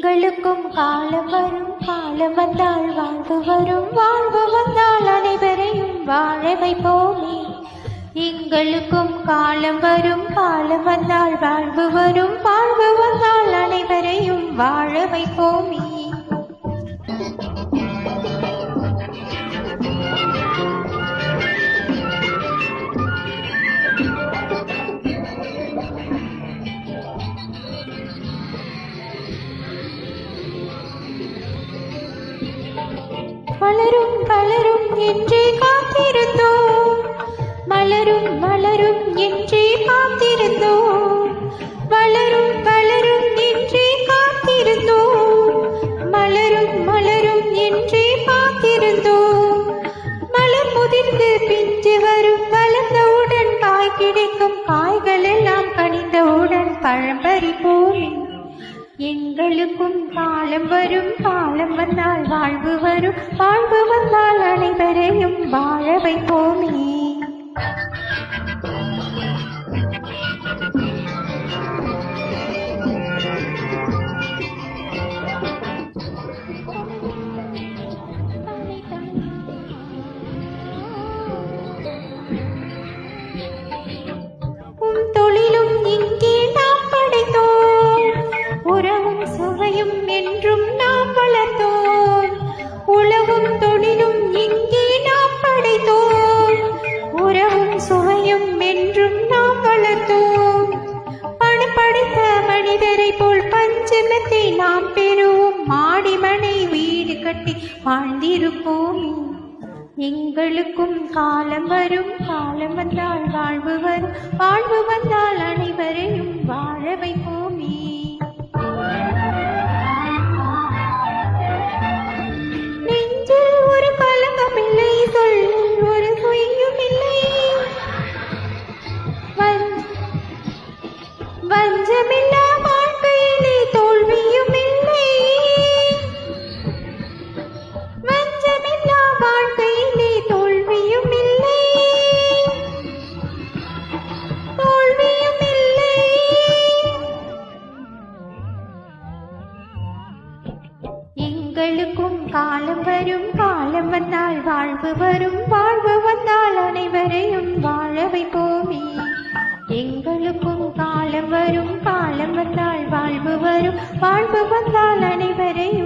எங்களுக்கும் காலம் வரும், காலம் வந்தால் வாழ்வு வரும், வாழ்வு வந்தால் அனைவரையும் வாழ வைப்போமே. எங்களுக்கும் காலம் வரும், காலம் வந்தால் வாழ்வு வரும், வாழ்வு வந்தால் அனைவரையும் வாழ வைப்போமே. வளரும் வளரும் என்றே காத்திருந்தோம், மலரும் மலரும் என்றே காத்திருந்தோம், வளரும் வளரும் என்றே காத்திருந்தோம், மலரும் மலரும் என்றே காத்திருந்தோம். மலர் முதிர்ந்து பிஞ்சு வரும், வளர்ந்தவுடன் காய் கிடைக்கும், காய்கள் எல்லாம் கனிந்தவுடன் பழம் பறிப்போமே. எங்களுக்கும் காலம் வரும், காலம் வந்தால் வாழ்வு வரும், வாழ்வு வந்தால் அனைவரையும் வாழ வைப்போமே. தொழிலும் இங்கே நாம் படைத்தோம், உறவும் சுவையும் என்றும் நாம் வளர்த்தோம். உழவும் தொழிலும் இங்கே நாம் படைத்தோம், உறவும் சுவையும் என்றும் நாம் வளர்த்தோம். பணம் படைத்த மனிதரை போல் பஞ்சமத்தை நாம் பெறுவோம், மாடிமனை வீடு கட்டி வாழ்ந்திருப்போம். எங்களுக்கும் காலம் வரும், காலம் வந்தால் வாழ்வு வரும், வாழ்வு வந்தால் அனைவரையும் வாழ வைப்போமே. நெஞ்சில் ஒரு கலங்கமில்லை, சொல்லில் ஒரு பொய்யும் இல்லை, வஞ்சமில்லா வாழ்க்கையிலே தோல்வியும் இல்லை, வஞ்சமில்லா வாழ்க்கையிலே தோல்வியும் இல்லை, தோல்வியும் இல்லை. எங்களுக்கும் காலம் வரும், காலம் வந்தால் வாழ்வு வரும், வாழ்வு வந்தால் அனைவரையும் வாழ வைப்போமே. எங்களுக்கும் காலம் வரும், காலம் வந்தால் வாழ்வு வரும், வாழ்வு வந்தால் அனைவரையும்